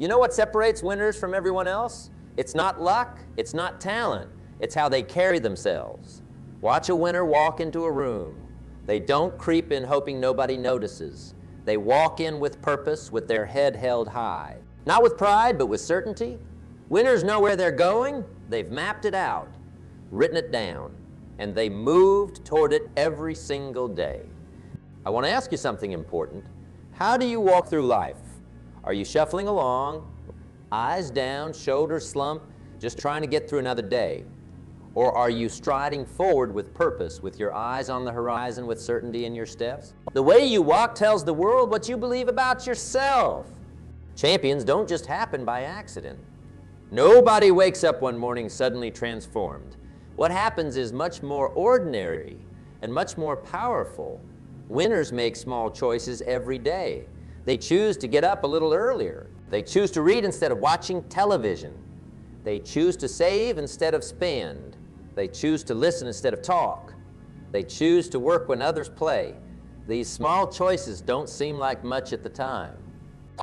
You know what separates winners from everyone else? It's not luck, it's not talent, it's how they carry themselves. Watch a winner walk into a room. They don't creep in hoping nobody notices. They walk in with purpose, with their head held high. Not with pride, but with certainty. Winners know where they're going. They've mapped it out, written it down, and they moved toward it every single day. I want to ask you something important. How do you walk through life? Are you shuffling along, eyes down, shoulders slumped, just trying to get through another day? Or are you striding forward with purpose, with your eyes on the horizon, with certainty in your steps? The way you walk tells the world what you believe about yourself. Champions don't just happen by accident. Nobody wakes up one morning suddenly transformed. What happens is much more ordinary and much more powerful. Winners make small choices every day. They choose to get up a little earlier. They choose to read instead of watching television. They choose to save instead of spend. They choose to listen instead of talk. They choose to work when others play. These small choices don't seem like much at the time,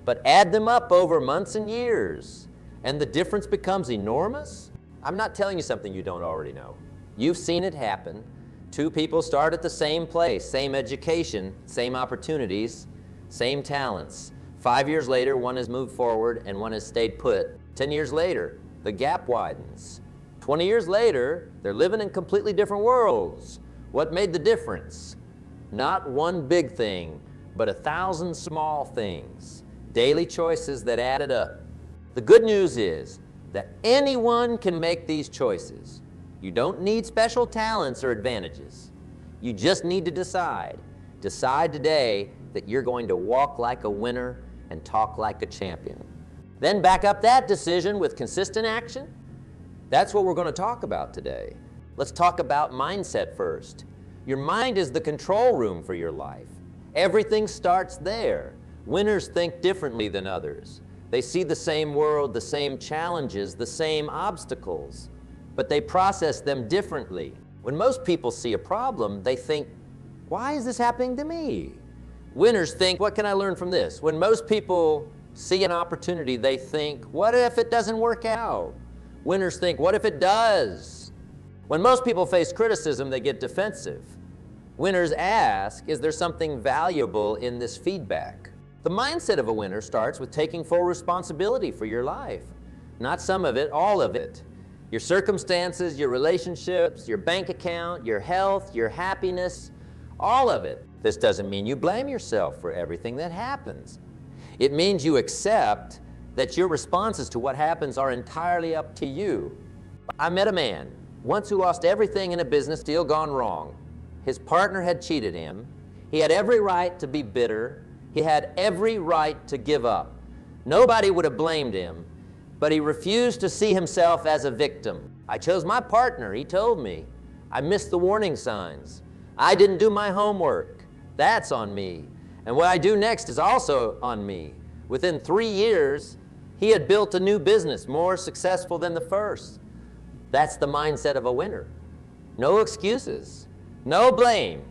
but add them up over months and years, and the difference becomes enormous. I'm not telling you something you don't already know. You've seen it happen. Two people start at the same place, same education, same opportunities, same talents. 5 years later, one has moved forward and one has stayed put. 10 years later, the gap widens. 20 years later, they're living in completely different worlds. What made the difference? Not one big thing, but 1,000 small things. Daily choices that added up. The good news is that anyone can make these choices. You don't need special talents or advantages. You just need to decide. Decide today that you're going to walk like a winner and talk like a champion. Then back up that decision with consistent action. That's what we're going to talk about today. Let's talk about mindset first. Your mind is the control room for your life. Everything starts there. Winners think differently than others. They see the same world, the same challenges, the same obstacles, but they process them differently. When most people see a problem, they think, why is this happening to me? Winners think, what can I learn from this? When most people see an opportunity, they think, what if it doesn't work out? Winners think, what if it does? When most people face criticism, they get defensive. Winners ask, is there something valuable in this feedback? The mindset of a winner starts with taking full responsibility for your life. Not some of it, all of it. Your circumstances, your relationships, your bank account, your health, your happiness, all of it. This doesn't mean you blame yourself for everything that happens. It means you accept that your responses to what happens are entirely up to you. I met a man once who lost everything in a business deal gone wrong. His partner had cheated him. He had every right to be bitter. He had every right to give up. Nobody would have blamed him, but he refused to see himself as a victim. I chose my partner, he told me. I missed the warning signs. I didn't do my homework. That's on me. And what I do next is also on me. Within 3 years, he had built a new business more successful than the first. That's the mindset of a winner. No excuses, no blame,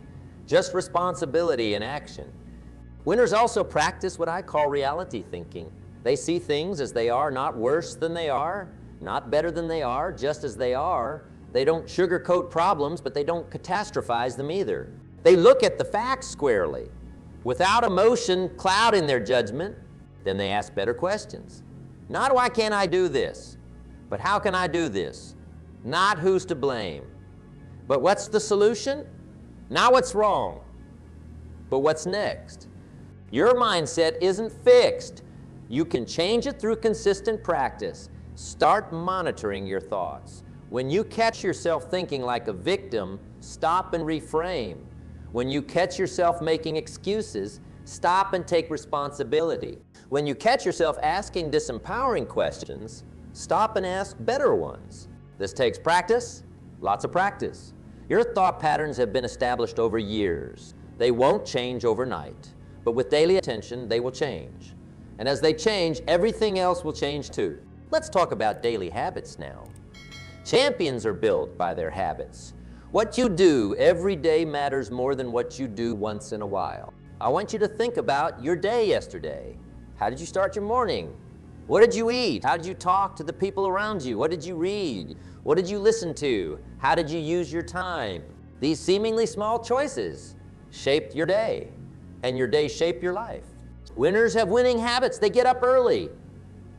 just responsibility and action. Winners also practice what I call reality thinking. They see things as they are, not worse than they are, not better than they are, just as they are. They don't sugarcoat problems, but they don't catastrophize them either. They look at the facts squarely, without emotion clouding their judgment. Then they ask better questions. Not why can't I do this, but how can I do this? Not who's to blame, but what's the solution? Not what's wrong, but what's next. Your mindset isn't fixed. You can change it through consistent practice. Start monitoring your thoughts. When you catch yourself thinking like a victim, stop and reframe. When you catch yourself making excuses, stop and take responsibility. When you catch yourself asking disempowering questions, stop and ask better ones. This takes practice, lots of practice. Your thought patterns have been established over years. They won't change overnight, but with daily attention, they will change. And as they change, everything else will change too. Let's talk about daily habits now. Champions are built by their habits. What you do every day matters more than what you do once in a while. I want you to think about your day yesterday. How did you start your morning? What did you eat? How did you talk to the people around you? What did you read? What did you listen to? How did you use your time? These seemingly small choices shaped your day, and your day shaped your life. Winners have winning habits. They get up early,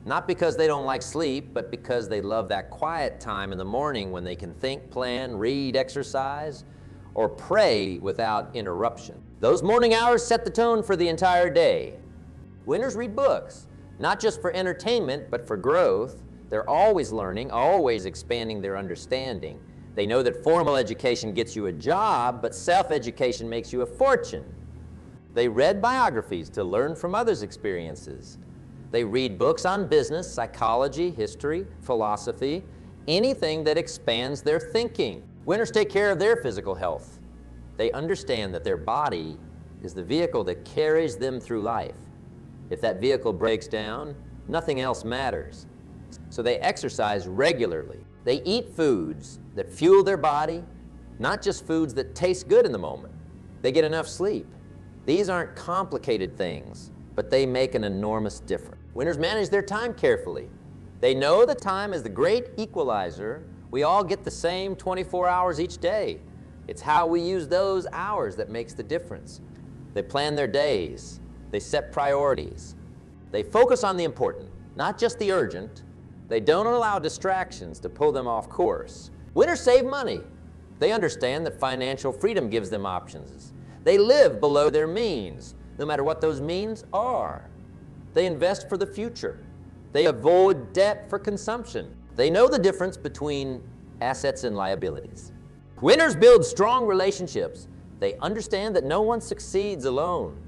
not because they don't like sleep, but because they love that quiet time in the morning when they can think, plan, read, exercise, or pray without interruption. Those morning hours set the tone for the entire day. Winners read books, not just for entertainment, but for growth. They're always learning, always expanding their understanding. They know that formal education gets you a job, but self-education makes you a fortune. They read biographies to learn from others' experiences. They read books on business, psychology, history, philosophy, anything that expands their thinking. Winners take care of their physical health. They understand that their body is the vehicle that carries them through life. If that vehicle breaks down, nothing else matters. So they exercise regularly. They eat foods that fuel their body, not just foods that taste good in the moment. They get enough sleep. These aren't complicated things, but they make an enormous difference. Winners manage their time carefully. They know that time is the great equalizer. We all get the same 24 hours each day. It's how we use those hours that makes the difference. They plan their days. They set priorities. They focus on the important, not just the urgent. They don't allow distractions to pull them off course. Winners save money. They understand that financial freedom gives them options. They live below their means, no matter what those means are. They invest for the future. They avoid debt for consumption. They know the difference between assets and liabilities. Winners build strong relationships. They understand that no one succeeds alone.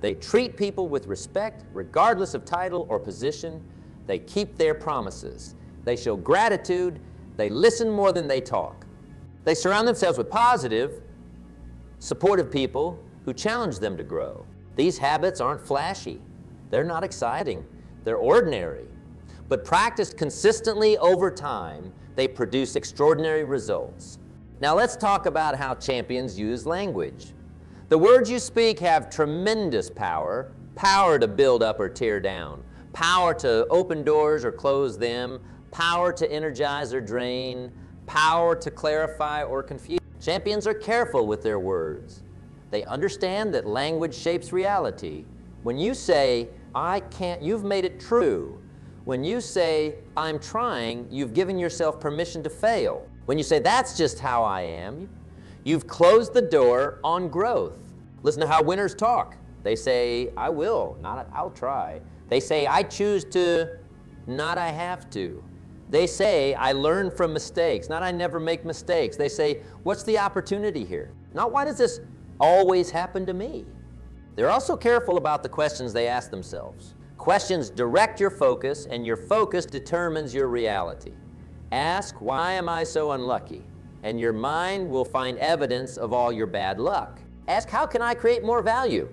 They treat people with respect, regardless of title or position. They keep their promises. They show gratitude. They listen more than they talk. They surround themselves with positive, supportive people who challenge them to grow. These habits aren't flashy. They're not exciting. They're ordinary. But practiced consistently over time, they produce extraordinary results. Now let's talk about how champions use language. The words you speak have tremendous power, power to build up or tear down, power to open doors or close them, power to energize or drain, power to clarify or confuse. Champions are careful with their words. They understand that language shapes reality. When you say, I can't, you've made it true. When you say, I'm trying, you've given yourself permission to fail. When you say, that's just how I am, you've closed the door on growth. Listen to how winners talk. They say, I will, not I'll try. They say, I choose to, not I have to. They say, I learn from mistakes, not I never make mistakes. They say, what's the opportunity here? Not why does this always happen to me? They're also careful about the questions they ask themselves. Questions direct your focus, and your focus determines your reality. Ask, why am I so unlucky? And your mind will find evidence of all your bad luck. Ask, how can I create more value?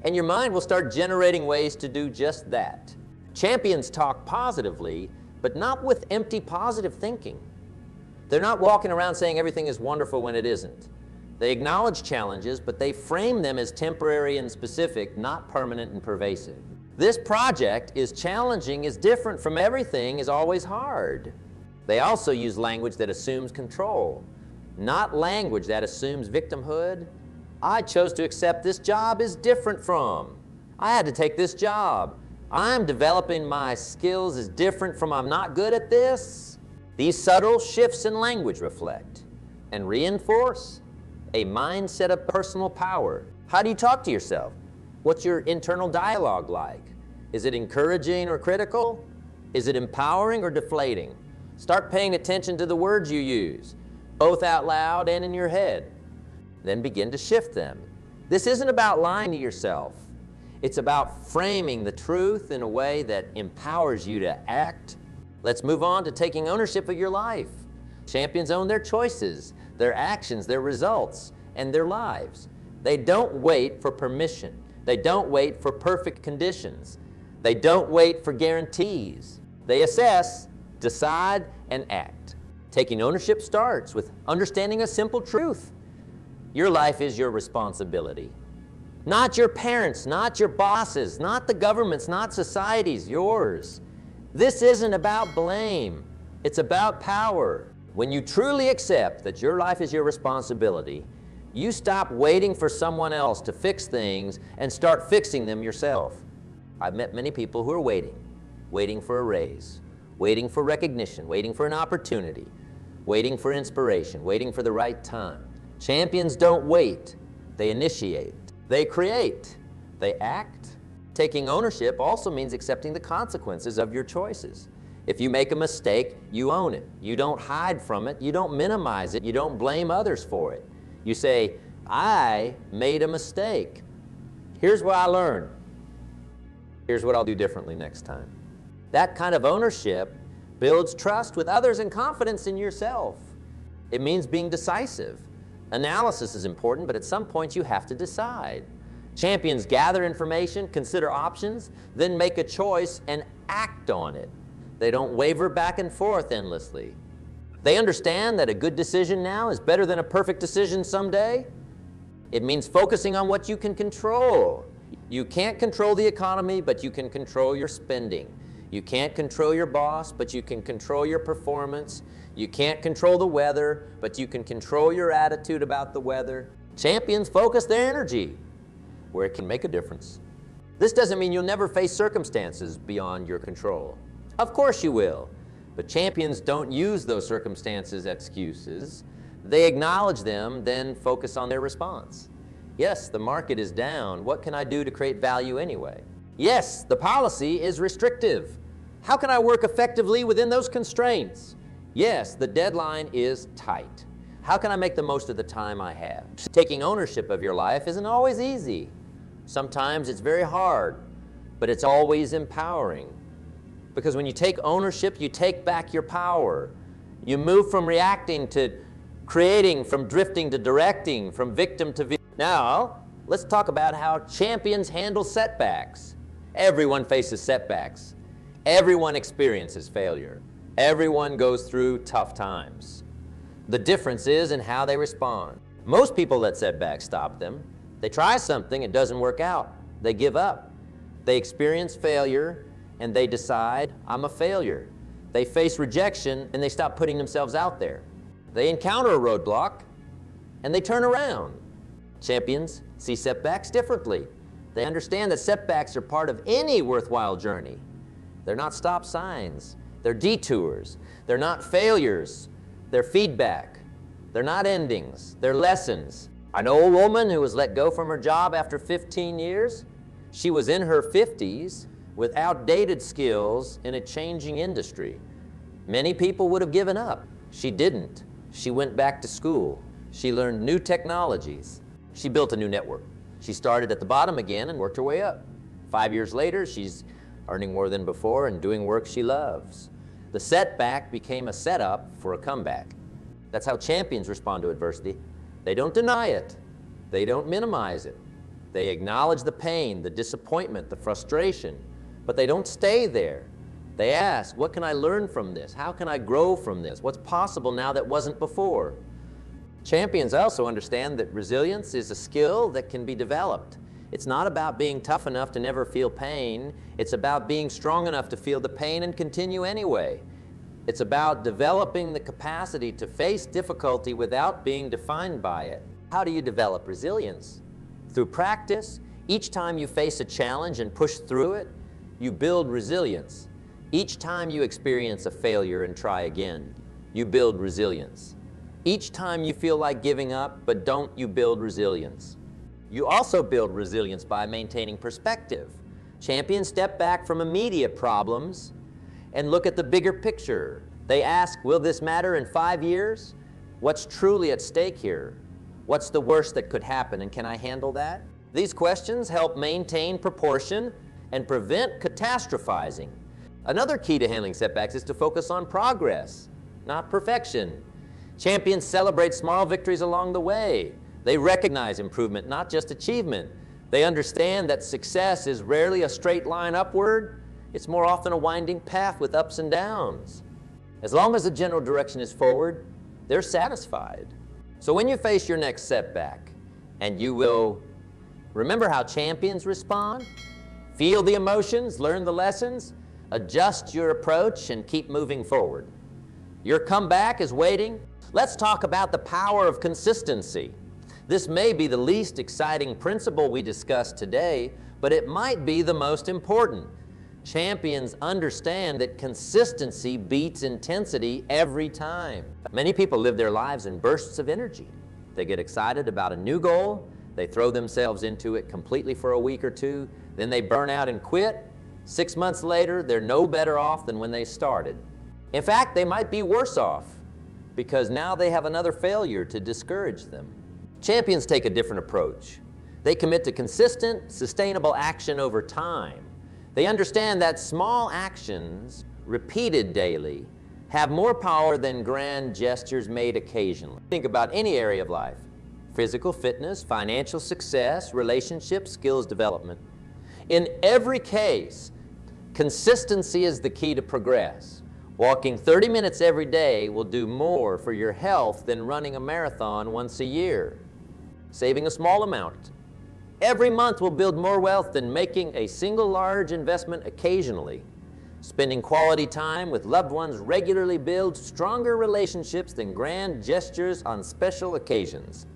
And your mind will start generating ways to do just that. Champions talk positively, but not with empty positive thinking. They're not walking around saying everything is wonderful when it isn't. They acknowledge challenges, but they frame them as temporary and specific, not permanent and pervasive. This project is challenging, is different from everything, is always hard. They also use language that assumes control, not language that assumes victimhood. I chose to accept this job is different from. I had to take this job. I'm developing my skills is different from I'm not good at this. These subtle shifts in language reflect and reinforce a mindset of personal power. How do you talk to yourself? What's your internal dialogue like? Is it encouraging or critical? Is it empowering or deflating? Start paying attention to the words you use, both out loud and in your head. Then begin to shift them. This isn't about lying to yourself. It's about framing the truth in a way that empowers you to act. Let's move on to taking ownership of your life. Champions own their choices, their actions, their results, and their lives. They don't wait for permission. They don't wait for perfect conditions. They don't wait for guarantees. They assess, decide, and act. Taking ownership starts with understanding a simple truth. Your life is your responsibility. Not your parents, not your bosses, not the government's, not society's, yours. This isn't about blame. It's about power. When you truly accept that your life is your responsibility, you stop waiting for someone else to fix things and start fixing them yourself. I've met many people who are waiting for a raise, waiting for recognition, waiting for an opportunity, waiting for inspiration, waiting for the right time. Champions don't wait. They initiate. They create. They act. Taking ownership also means accepting the consequences of your choices. If you make a mistake, you own it. You don't hide from it. You don't minimize it. You don't blame others for it. You say, I made a mistake. Here's what I learned. Here's what I'll do differently next time. That kind of ownership builds trust with others and confidence in yourself. It means being decisive. Analysis is important, but at some point you have to decide. Champions gather information, consider options, then make a choice and act on it. They don't waver back and forth endlessly. They understand that a good decision now is better than a perfect decision someday. It means focusing on what you can control. You can't control the economy, but you can control your spending. You can't control your boss, but you can control your performance. You can't control the weather, but you can control your attitude about the weather. Champions focus their energy where it can make a difference. This doesn't mean you'll never face circumstances beyond your control. Of course you will, but champions don't use those circumstances as excuses. They acknowledge them, then focus on their response. Yes, the market is down. What can I do to create value anyway? Yes, the policy is restrictive. How can I work effectively within those constraints? Yes, the deadline is tight. How can I make the most of the time I have? Taking ownership of your life isn't always easy. Sometimes it's very hard, but it's always empowering. Because when you take ownership, you take back your power. You move from reacting to creating, from drifting to directing, from victim to victim. Now, let's talk about how champions handle setbacks. Everyone faces setbacks. Everyone experiences failure. Everyone goes through tough times. The difference is in how they respond. Most people let setbacks stop them. They try something, it doesn't work out. They give up. They experience failure, and they decide, I'm a failure. They face rejection, and they stop putting themselves out there. They encounter a roadblock, and they turn around. Champions see setbacks differently. They understand that setbacks are part of any worthwhile journey. They're not stop signs. They're detours. They're not failures. They're feedback. They're not endings. They're lessons. I know a woman who was let go from her job after 15 years. She was in her 50s with outdated skills in a changing industry. Many people would have given up. She didn't. She went back to school. She learned new technologies. She built a new network. She started at the bottom again and worked her way up. 5 years later, she's earning more than before and doing work she loves. The setback became a setup for a comeback. That's how champions respond to adversity. They don't deny it. They don't minimize it. They acknowledge the pain, the disappointment, the frustration, but they don't stay there. They ask, what can I learn from this? How can I grow from this? What's possible now that wasn't before? Champions also understand that resilience is a skill that can be developed. It's not about being tough enough to never feel pain. It's about being strong enough to feel the pain and continue anyway. It's about developing the capacity to face difficulty without being defined by it. How do you develop resilience? Through practice. Each time you face a challenge and push through it, you build resilience. Each time you experience a failure and try again, you build resilience. Each time you feel like giving up, but don't, you build resilience. You also build resilience by maintaining perspective. Champions step back from immediate problems and look at the bigger picture. They ask, will this matter in 5 years? What's truly at stake here? What's the worst that could happen, and can I handle that? These questions help maintain proportion and prevent catastrophizing. Another key to handling setbacks is to focus on progress, not perfection. Champions celebrate small victories along the way. They recognize improvement, not just achievement. They understand that success is rarely a straight line upward. It's more often a winding path with ups and downs. As long as the general direction is forward, they're satisfied. So when you face your next setback, and you will remember how champions respond, feel the emotions, learn the lessons, Adjust your approach and keep moving forward. Your comeback is waiting. Let's talk about the power of consistency. This may be the least exciting principle we discuss today, but it might be the most important. Champions understand that consistency beats intensity every time. Many people live their lives in bursts of energy. They get excited about a new goal, they throw themselves into it completely for a week or two, then they burn out and quit. 6 months later, they're no better off than when they started. In fact, they might be worse off because now they have another failure to discourage them. Champions take a different approach. They commit to consistent, sustainable action over time. They understand that small actions, repeated daily, have more power than grand gestures made occasionally. Think about any area of life: physical fitness, financial success, relationships, skills development. In every case, consistency is the key to progress. Walking 30 minutes every day will do more for your health than running a marathon once a year. Saving a small amount every month will build more wealth than making a single large investment occasionally. Spending quality time with loved ones regularly builds stronger relationships than grand gestures on special occasions.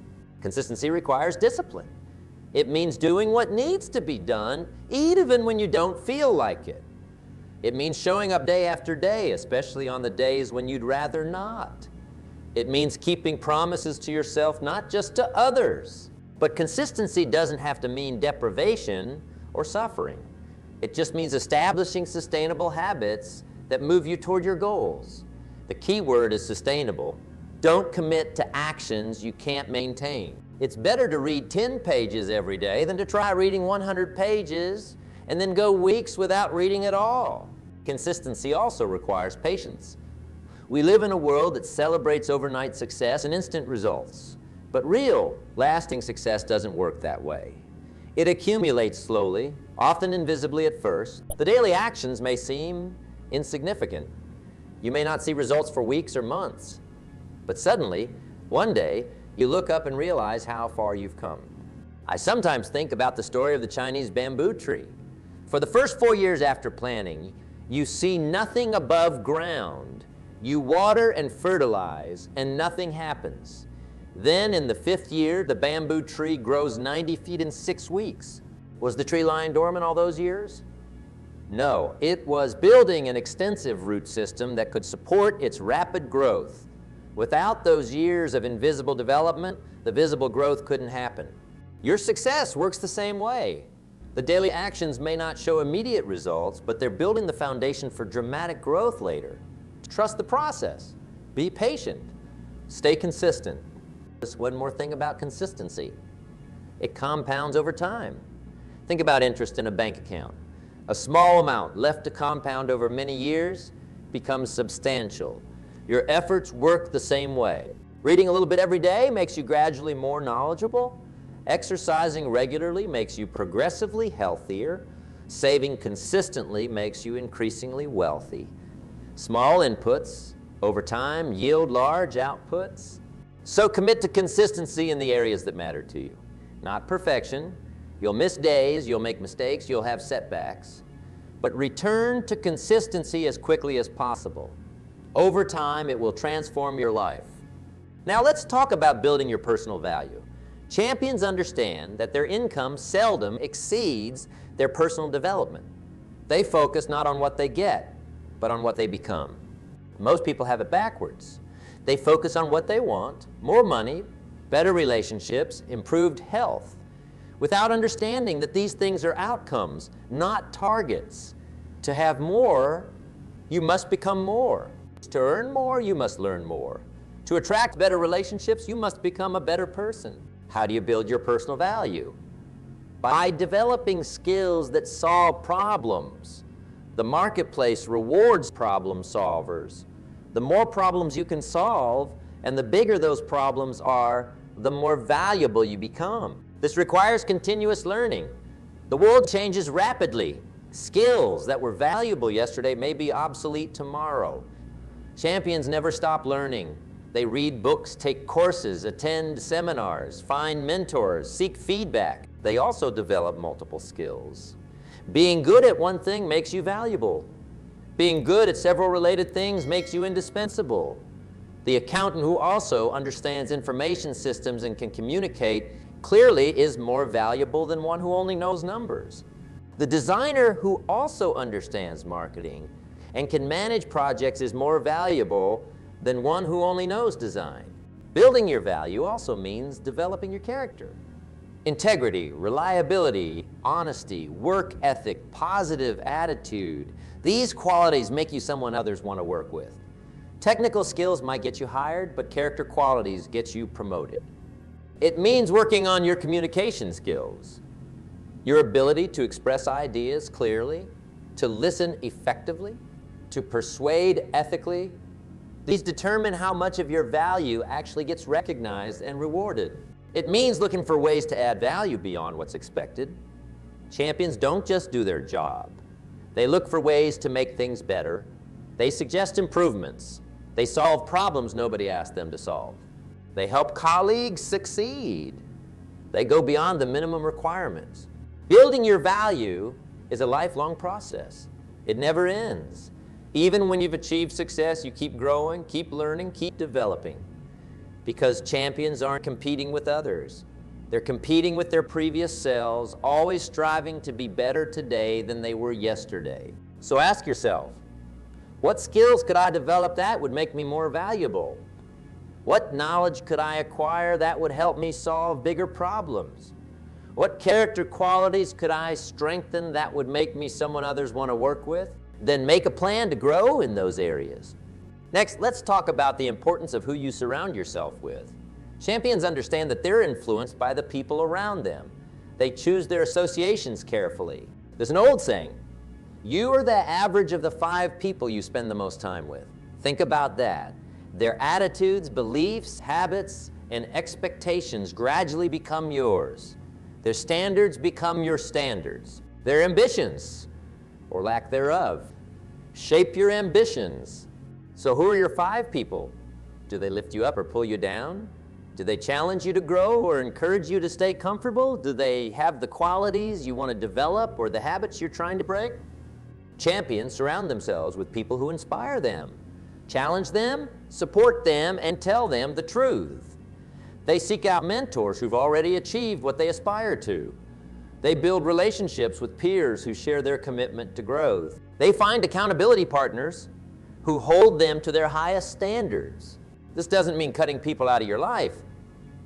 Consistency requires discipline. It means doing what needs to be done, even when you don't feel like it. It means showing up day after day, especially on the days when you'd rather not. It means keeping promises to yourself, not just to others. But consistency doesn't have to mean deprivation or suffering. It just means establishing sustainable habits that move you toward your goals. The key word is sustainable. Don't commit to actions you can't maintain. It's better to read 10 pages every day than to try reading 100 pages and then go weeks without reading at all. Consistency also requires patience. We live in a world that celebrates overnight success and instant results. But real, lasting success doesn't work that way. It accumulates slowly, often invisibly at first. The daily actions may seem insignificant. You may not see results for weeks or months. But suddenly, one day, you look up and realize how far you've come. I sometimes think about the story of the Chinese bamboo tree. For the first 4 years after planting, you see nothing above ground. You water and fertilize, and nothing happens. Then in the 5th year, the bamboo tree grows 90 feet in 6 weeks. Was the tree lying dormant all those years? No, it was building an extensive root system that could support its rapid growth. Without those years of invisible development, the visible growth couldn't happen. Your success works the same way. The daily actions may not show immediate results, but they're building the foundation for dramatic growth later. Trust the process. Be patient. Stay consistent. Just one more thing about consistency. It compounds over time. Think about interest in a bank account. A small amount left to compound over many years becomes substantial. Your efforts work the same way. Reading a little bit every day makes you gradually more knowledgeable. Exercising regularly makes you progressively healthier. Saving consistently makes you increasingly wealthy. Small inputs over time yield large outputs. So commit to consistency in the areas that matter to you. Not perfection. You'll miss days, you'll make mistakes, you'll have setbacks. But return to consistency as quickly as possible. Over time, it will transform your life. Now let's talk about building your personal value. Champions understand that their income seldom exceeds their personal development. They focus not on what they get, but on what they become. Most people have it backwards. They focus on what they want: more money, better relationships, improved health, without understanding that these things are outcomes, not targets. To have more, you must become more. To earn more, you must learn more. To attract better relationships, you must become a better person. How do you build your personal value? By developing skills that solve problems. The marketplace rewards problem solvers. The more problems you can solve, and the bigger those problems are, the more valuable you become. This requires continuous learning. The world changes rapidly. Skills that were valuable yesterday may be obsolete tomorrow. Champions never stop learning. They read books, take courses, attend seminars, find mentors, seek feedback. They also develop multiple skills. Being good at one thing makes you valuable. Being good at several related things makes you indispensable. The accountant who also understands information systems and can communicate clearly is more valuable than one who only knows numbers. The designer who also understands marketing and can manage projects is more valuable than one who only knows design. Building your value also means developing your character. Integrity, reliability, honesty, work ethic, positive attitude. These qualities make you someone others want to work with. Technical skills might get you hired, but character qualities get you promoted. It means working on your communication skills, your ability to express ideas clearly, to listen effectively, to persuade ethically. These determine how much of your value actually gets recognized and rewarded. It means looking for ways to add value beyond what's expected. Champions don't just do their job. They look for ways to make things better. They suggest improvements. They solve problems nobody asked them to solve. They help colleagues succeed. They go beyond the minimum requirements. Building your value is a lifelong process. It never ends. Even when you've achieved success, you keep growing, keep learning, keep developing. Because champions aren't competing with others. They're competing with their previous selves, always striving to be better today than they were yesterday. So ask yourself, what skills could I develop that would make me more valuable? What knowledge could I acquire that would help me solve bigger problems? What character qualities could I strengthen that would make me someone others want to work with? Then make a plan to grow in those areas. Next, let's talk about the importance of who you surround yourself with. Champions understand that they're influenced by the people around them. They choose their associations carefully. There's an old saying, you are the average of the 5 people you spend the most time with. Think about that. Their attitudes, beliefs, habits, and expectations gradually become yours. Their standards become your standards. Their ambitions, or lack thereof, shape your ambitions. So who are your 5 people? Do they lift you up or pull you down? Do they challenge you to grow or encourage you to stay comfortable? Do they have the qualities you want to develop or the habits you're trying to break? Champions surround themselves with people who inspire them, challenge them, support them, and tell them the truth. They seek out mentors who've already achieved what they aspire to. They build relationships with peers who share their commitment to growth. They find accountability partners who hold them to their highest standards. This doesn't mean cutting people out of your life.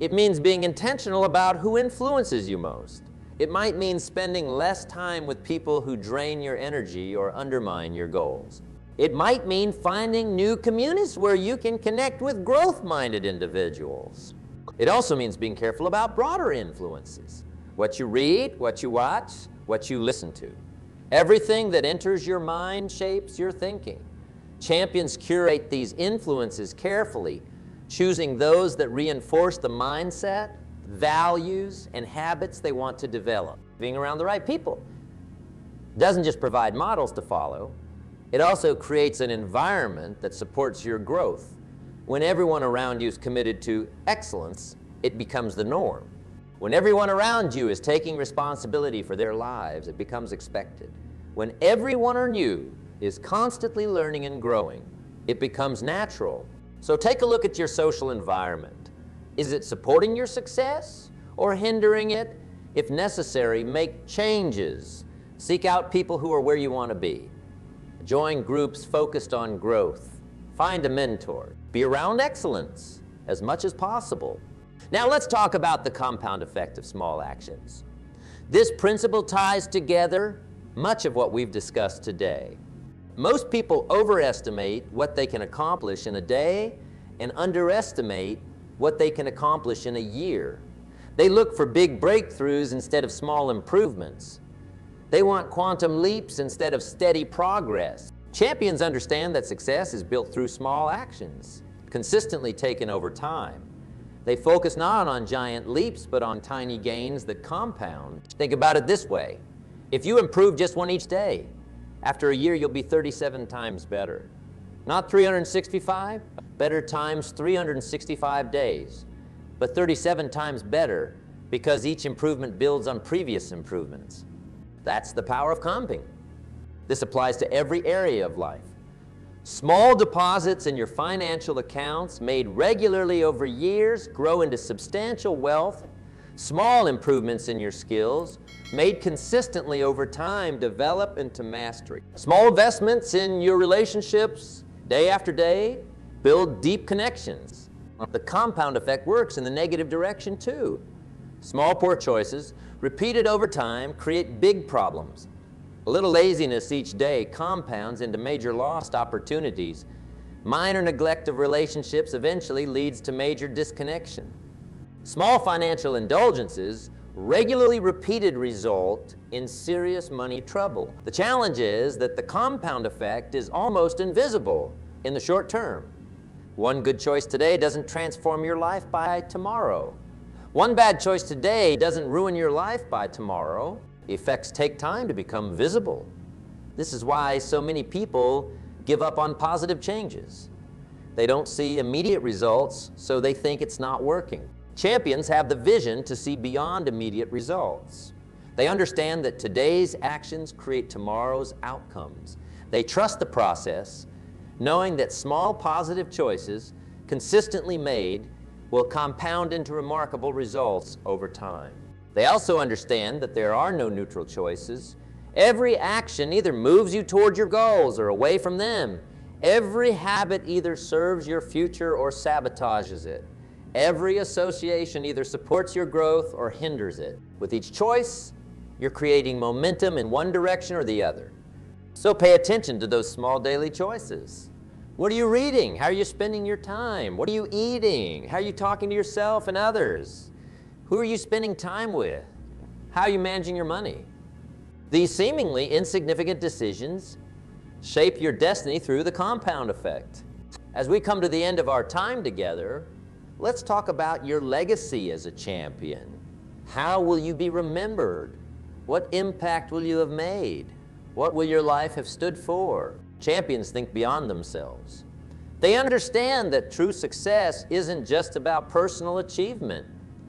It means being intentional about who influences you most. It might mean spending less time with people who drain your energy or undermine your goals. It might mean finding new communities where you can connect with growth-minded individuals. It also means being careful about broader influences. What you read, what you watch, what you listen to. Everything that enters your mind shapes your thinking. Champions curate these influences carefully, choosing those that reinforce the mindset, values, and habits they want to develop. Being around the right people doesn't just provide models to follow, it also creates an environment that supports your growth. When everyone around you is committed to excellence, it becomes the norm. When everyone around you is taking responsibility for their lives, it becomes expected. When everyone around you is constantly learning and growing, it becomes natural. So take a look at your social environment. Is it supporting your success or hindering it? If necessary, make changes. Seek out people who are where you want to be. Join groups focused on growth. Find a mentor. Be around excellence as much as possible. Now let's talk about the compound effect of small actions. This principle ties together much of what we've discussed today. Most people overestimate what they can accomplish in a day and underestimate what they can accomplish in a year. They look for big breakthroughs instead of small improvements. They want quantum leaps instead of steady progress. Champions understand that success is built through small actions, consistently taken over time. They focus not on giant leaps, but on tiny gains that compound. Think about it this way. If you improve just one each day, after a year you'll be 37 times better. Not 365, better times 365 days, but 37 times better because each improvement builds on previous improvements. That's the power of compounding. This applies to every area of life. Small deposits in your financial accounts made regularly over years grow into substantial wealth. Small improvements in your skills made consistently over time develop into mastery. Small investments in your relationships day after day build deep connections. The compound effect works in the negative direction too. Small poor choices repeated over time create big problems. A little laziness each day compounds into major lost opportunities. Minor neglect of relationships eventually leads to major disconnection. Small financial indulgences regularly repeated result in serious money trouble. The challenge is that the compound effect is almost invisible in the short term. One good choice today doesn't transform your life by tomorrow. One bad choice today doesn't ruin your life by tomorrow. Effects take time to become visible. This is why so many people give up on positive changes. They don't see immediate results, so they think it's not working. Champions have the vision to see beyond immediate results. They understand that today's actions create tomorrow's outcomes. They trust the process, knowing that small positive choices consistently made will compound into remarkable results over time. They also understand that there are no neutral choices. Every action either moves you toward your goals or away from them. Every habit either serves your future or sabotages it. Every association either supports your growth or hinders it. With each choice, you're creating momentum in one direction or the other. So pay attention to those small daily choices. What are you reading? How are you spending your time? What are you eating? How are you talking to yourself and others? Who are you spending time with? How are you managing your money? These seemingly insignificant decisions shape your destiny through the compound effect. As we come to the end of our time together, let's talk about your legacy as a champion. How will you be remembered? What impact will you have made? What will your life have stood for? Champions think beyond themselves. They understand that true success isn't just about personal achievement.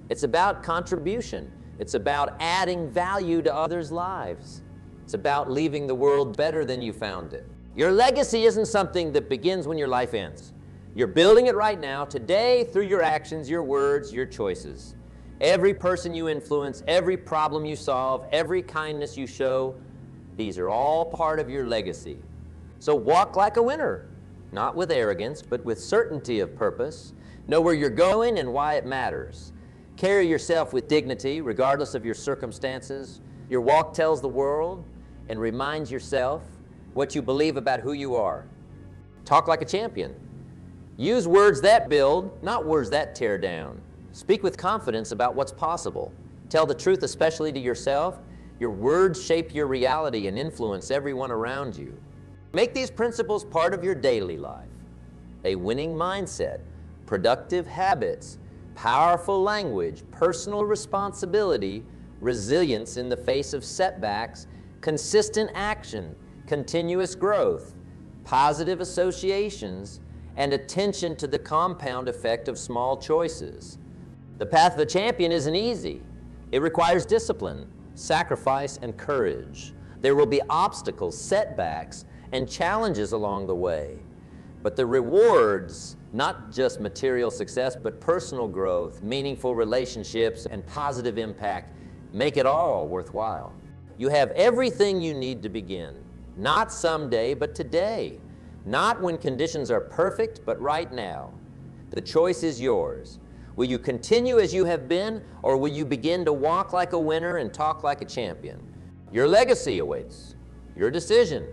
It's about contribution. It's about adding value to others' lives. It's about leaving the world better than you found it. Your legacy isn't something that begins when your life ends. You're building it right now, today, through your actions, your words, your choices. Every person you influence, every problem you solve, every kindness you show, these are all part of your legacy. So walk like a winner, not with arrogance, but with certainty of purpose. Know where you're going and why it matters. Carry yourself with dignity, regardless of your circumstances. Your walk tells the world and reminds yourself what you believe about who you are. Talk like a champion. Use words that build, not words that tear down. Speak with confidence about what's possible. Tell the truth, especially to yourself. Your words shape your reality and influence everyone around you. Make these principles part of your daily life. A winning mindset, productive habits, powerful language, personal responsibility, resilience in the face of setbacks, consistent action, continuous growth, positive associations, and attention to the compound effect of small choices. The path of a champion isn't easy. It requires discipline, sacrifice, and courage. There will be obstacles, setbacks, and challenges along the way. But the rewards, not just material success, but personal growth, meaningful relationships, and positive impact, make it all worthwhile. You have everything you need to begin. Not someday, but today. Not when conditions are perfect, but right now. The choice is yours. Will you continue as you have been, or will you begin to walk like a winner and talk like a champion? Your legacy awaits. Your decision.